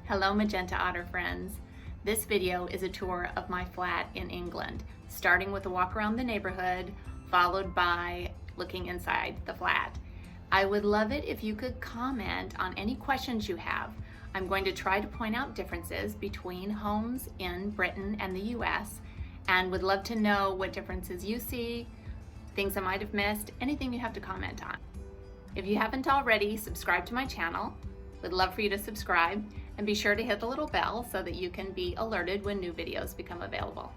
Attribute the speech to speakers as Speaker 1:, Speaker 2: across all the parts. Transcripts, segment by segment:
Speaker 1: Hello Magenta Otter friends. This video is a tour of my flat in England, starting with a walk around the neighborhood, followed by looking inside the flat. I would love it if you could comment on any questions you have. I'm going to try to point out differences between homes in Britain and the US, and would love to know what differences you see, things I might have missed, anything you have to comment on. If you haven't already, subscribe to my channel. Would love for you to subscribe and be sure to hit the little bell so that you can be alerted when new videos become available.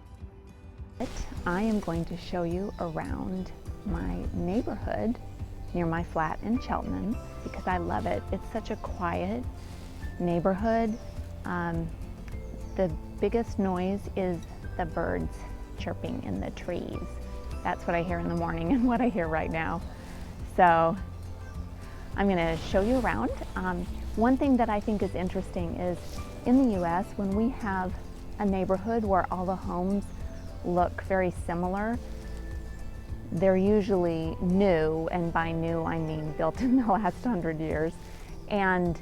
Speaker 2: I am going to show you around my neighborhood near my flat in Cheltenham because I love it. It's such a quiet neighborhood. The biggest noise is the birds chirping in the trees. That's what I hear in the morning and what I hear right now. So I'm going to show you around. One thing that I think is interesting is in the US, when we have a neighborhood where all the homes look very similar, they're usually new, and by new I mean built in the last 100 years, and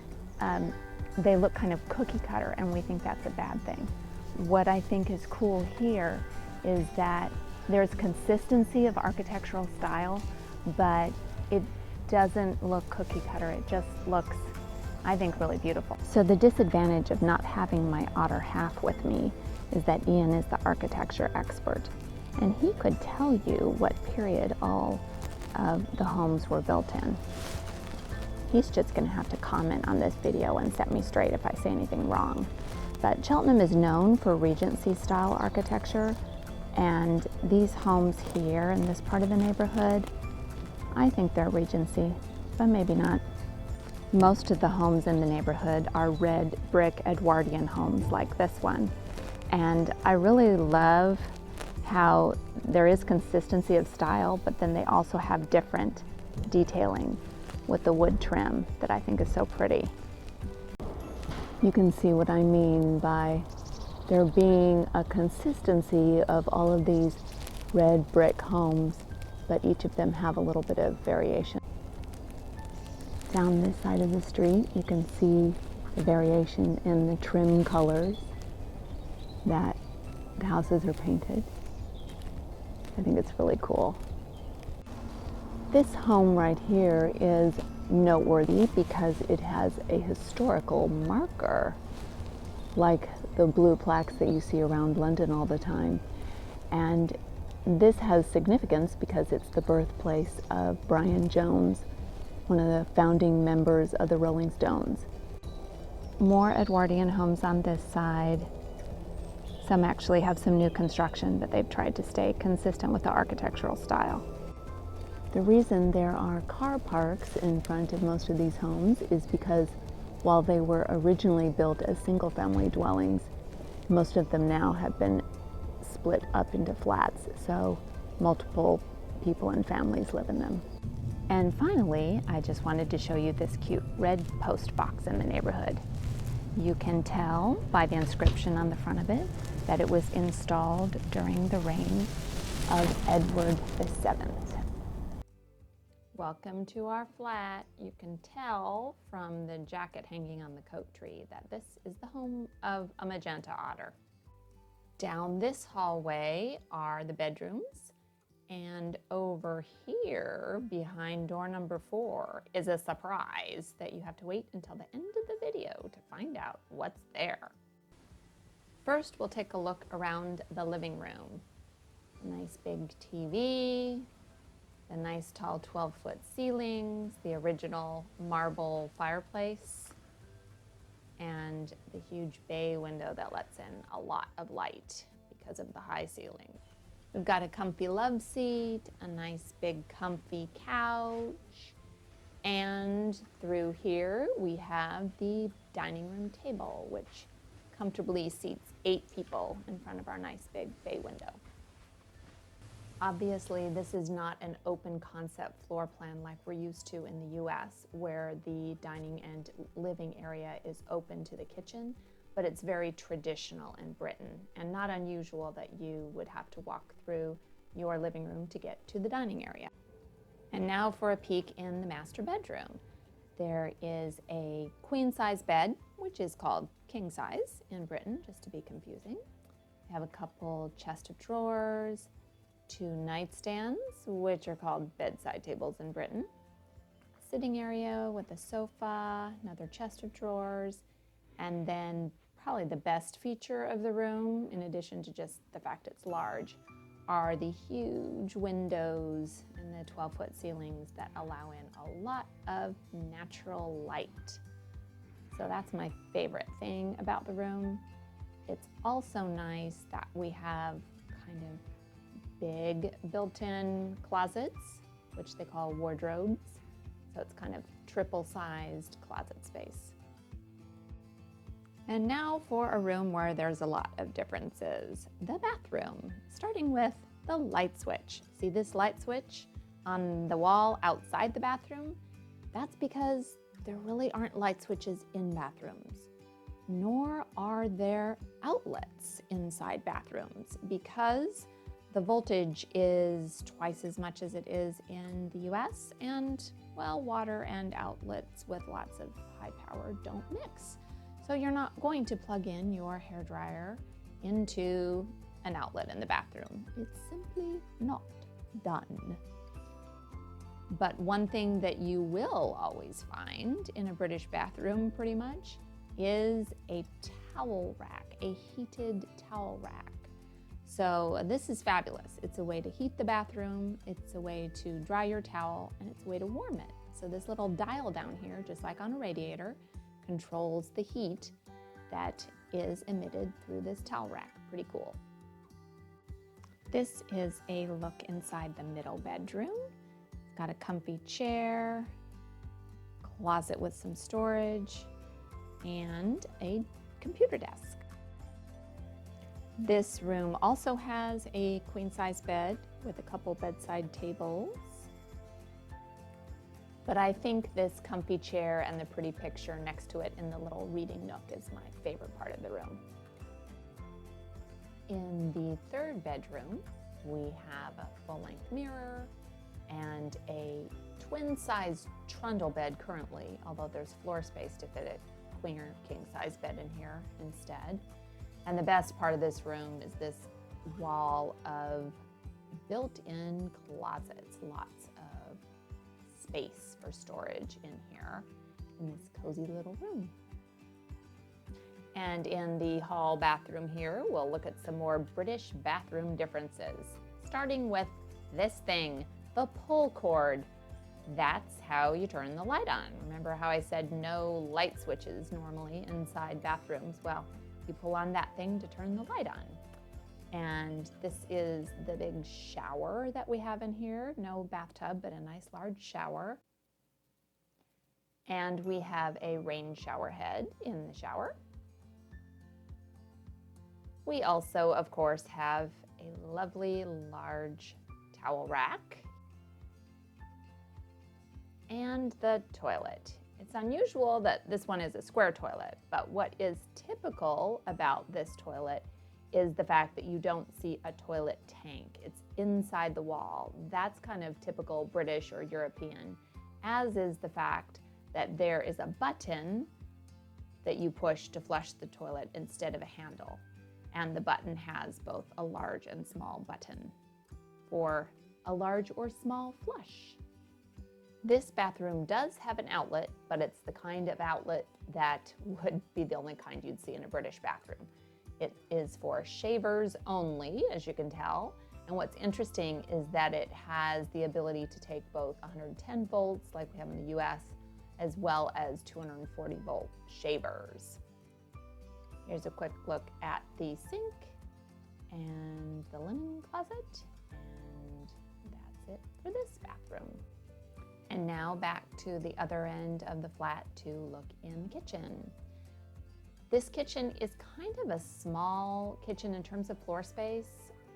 Speaker 2: they look kind of cookie cutter, and we think that's a bad thing. What I think is cool here is that there's consistency of architectural style, but it doesn't look cookie cutter. It just looks, I think, really beautiful. So the disadvantage of not having my otter half with me is that Ian is the architecture expert, and he could tell you what period all of the homes were built in. He's just going to have to comment on this video and set me straight if I say anything wrong. But Cheltenham is known for Regency style architecture, and these homes here in this part of the neighborhood, I think they're Regency, but maybe not. Most of the homes in the neighborhood are red brick Edwardian homes like this one. And I really love how there is consistency of style, but then they also have different detailing with the wood trim that I think is so pretty. You can see what I mean by there being a consistency of all of these red brick homes, but each of them have a little bit of variation. Down this side of the street, you can see the variation in the trim colors that the houses are painted. I think it's really cool. This home right here is noteworthy because it has a historical marker, like the blue plaques that you see around London all the time. And this has significance because it's the birthplace of Brian Jones, one of the founding members of the Rolling Stones. More Edwardian homes on this side. Some actually have some new construction, but they've tried to stay consistent with the architectural style. The reason there are car parks in front of most of these homes is because while they were originally built as single-family dwellings, most of them now have been split up into flats, so multiple people and families live in them. And finally, I just wanted to show you this cute red post box in the neighborhood. You can tell by the inscription on the front of it that it was installed during the reign of Edward VII. Welcome to our flat. You can tell from the jacket hanging on the coat tree that this is the home of a magenta otter. Down this hallway are the bedrooms, and over here behind door number 4 is a surprise that you have to wait until the end of the video to find out what's there. First, we'll take a look around the living room. A nice big TV, the nice tall 12-foot ceilings, the original marble fireplace, and the huge bay window that lets in a lot of light because of the high ceiling. We've got a comfy love seat, a nice big comfy couch, and through here we have the dining room table, which comfortably seats 8 people in front of our nice big bay window. Obviously, this is not an open concept floor plan like we're used to in the US, where the dining and living area is open to the kitchen, but it's very traditional in Britain and not unusual that you would have to walk through your living room to get to the dining area. And now for a peek in the master bedroom. There is a queen size bed, which is called king size in Britain, just to be confusing. We have a couple chest of drawers, 2 nightstands, which are called bedside tables in Britain. A sitting area with a sofa, another chest of drawers, and then probably the best feature of the room, in addition to just the fact it's large, are the huge windows and the 12-foot ceilings that allow in a lot of natural light. So that's my favorite thing about the room. It's also nice that we have kind of big built-in closets, which they call wardrobes. So it's kind of triple-sized closet space. And now for a room where there's a lot of differences, the bathroom, starting with the light switch. See this light switch on the wall outside the bathroom? That's because there really aren't light switches in bathrooms, nor are there outlets inside bathrooms because the voltage is twice as much as it is in the US, and well, water and outlets with lots of high power don't mix. So you're not going to plug in your hairdryer into an outlet in the bathroom. It's simply not done. But one thing that you will always find in a British bathroom pretty much is a towel rack, a heated towel rack. So this is fabulous. It's a way to heat the bathroom, it's a way to dry your towel, and it's a way to warm it. So this little dial down here, just like on a radiator, controls the heat that is emitted through this towel rack. Pretty cool. This is a look inside the middle bedroom. It's got a comfy chair, closet with some storage, and a computer desk. This room also has a queen-size bed with a couple bedside tables. But I think this comfy chair and the pretty picture next to it in the little reading nook is my favorite part of the room. In the third bedroom, we have a full-length mirror and a twin-size trundle bed currently, although there's floor space to fit a queen or king-size bed in here instead. And the best part of this room is this wall of built-in closets, lots of space for storage in here in this cozy little room. And in the hall bathroom here, we'll look at some more British bathroom differences, starting with this thing, the pull cord. That's how you turn the light on. Remember how I said no light switches normally inside bathrooms? Well, you pull on that thing to turn the light on. And this is the big shower that we have in here. No bathtub, but a nice large shower. And we have a rain shower head in the shower. We also, of course, have a lovely large towel rack and the toilet. It's unusual that this one is a square toilet, but what is typical about this toilet is the fact that you don't see a toilet tank. It's inside the wall. That's kind of typical British or European, as is the fact that there is a button that you push to flush the toilet instead of a handle. And the button has both a large and small button for a large or small flush. This bathroom does have an outlet, but it's the kind of outlet that would be the only kind you'd see in a British bathroom. It is for shavers only, as you can tell. And what's interesting is that it has the ability to take both 110 volts, like we have in the US, as well as 240 volt shavers. Here's a quick look at the sink and the linen closet, and that's it for this bathroom. And now back to the other end of the flat to look in the kitchen. This kitchen is kind of a small kitchen in terms of floor space,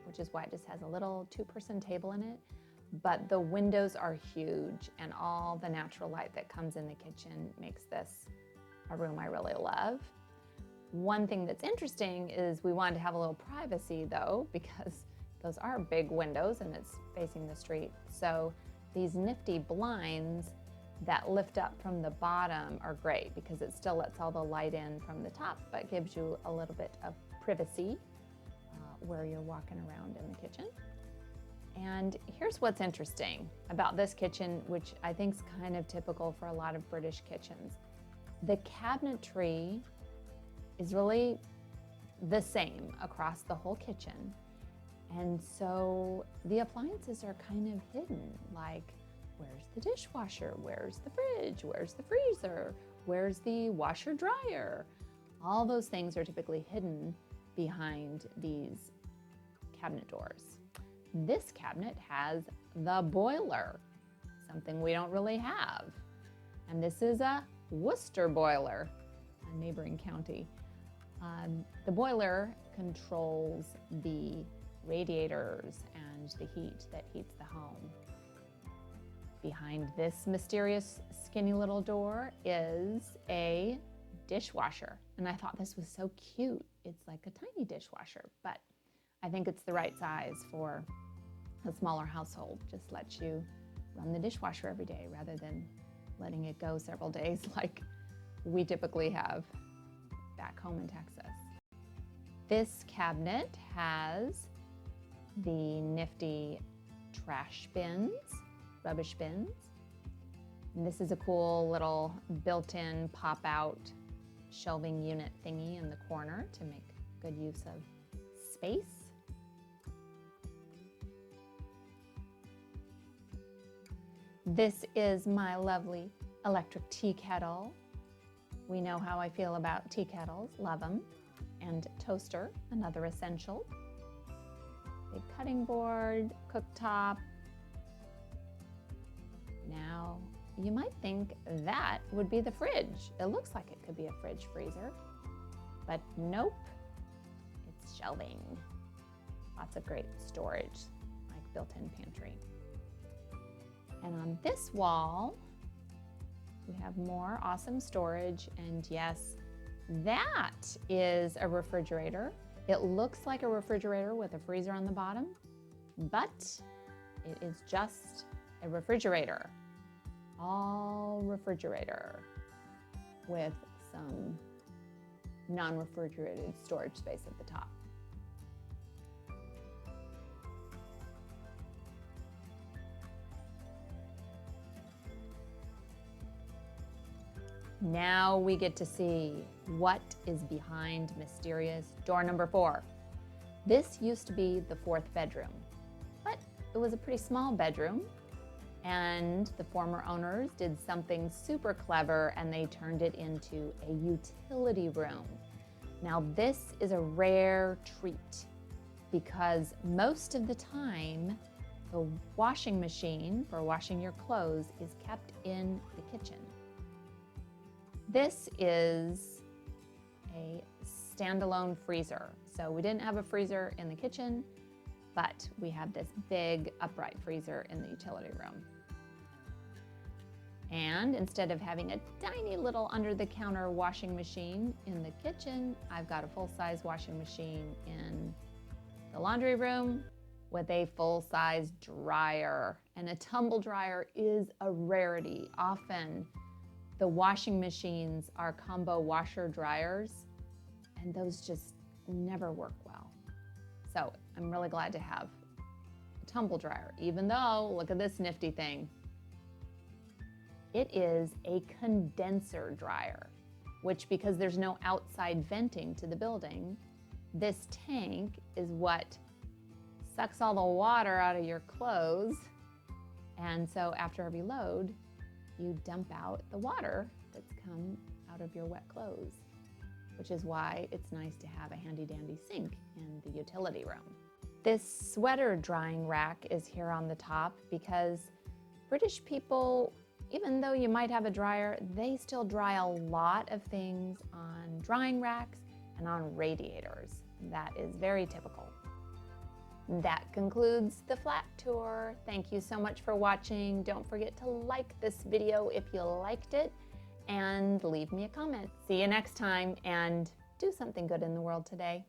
Speaker 2: which is why it just has a little 2-person table in it. But the windows are huge, and all the natural light that comes in the kitchen makes this a room I really love. One thing that's interesting is we wanted to have a little privacy though, because those are big windows and it's facing the street. So these nifty blinds that lift up from the bottom are great because it still lets all the light in from the top, but gives you a little bit of privacy where you're walking around in the kitchen. And here's what's interesting about this kitchen, which I think is kind of typical for a lot of British kitchens. The cabinetry is really the same across the whole kitchen. And so the appliances are kind of hidden, like where's the dishwasher, where's the fridge, where's the freezer, where's the washer dryer? All those things are typically hidden behind these cabinet doors. This cabinet has the boiler, something we don't really have. And this is a Worcester boiler, a neighboring county. The boiler controls the radiators and the heat that heats the home. Behind this mysterious skinny little door is a dishwasher. And I thought this was so cute. It's like a tiny dishwasher, but I think it's the right size for a smaller household. Just lets you run the dishwasher every day rather than letting it go several days like we typically have back home in Texas. This cabinet has the nifty trash bins, rubbish bins. And this is a cool little built-in pop-out shelving unit thingy in the corner to make good use of space. This is my lovely electric tea kettle. We know how I feel about tea kettles, love them. And toaster, another essential. Big cutting board, cooktop. Now, you might think that would be the fridge. It looks like it could be a fridge freezer, but nope, it's shelving. Lots of great storage, like built-in pantry. And on this wall, we have more awesome storage, and yes, that is a refrigerator. It looks like a refrigerator with a freezer on the bottom, but it is just a refrigerator. All refrigerator with some non-refrigerated storage space at the top. Now we get to see what is behind mysterious door number 4. This used to be the 4th bedroom, but it was a pretty small bedroom, and the former owners did something super clever and they turned it into a utility room. Now this is a rare treat because most of the time the washing machine for washing your clothes is kept in the kitchen. This is a standalone freezer. So we didn't have a freezer in the kitchen, but we have this big upright freezer in the utility room. And instead of having a tiny little under-the-counter washing machine in the kitchen, I've got a full-size washing machine in the laundry room with a full-size dryer. And a tumble dryer is a rarity. Often the washing machines are combo washer dryers, and those just never work well. So I'm really glad to have a tumble dryer, even though, look at this nifty thing. It is a condenser dryer, which, because there's no outside venting to the building, this tank is what sucks all the water out of your clothes. And so after every load, you dump out the water that's come out of your wet clothes, which is why it's nice to have a handy-dandy sink in the utility room. This sweater drying rack is here on the top because British people, even though you might have a dryer, they still dry a lot of things on drying racks and on radiators. That is very typical. That concludes the flat tour. Thank you so much for watching. Don't forget to like this video if you liked it and leave me a comment. See you next time, and do something good in the world today.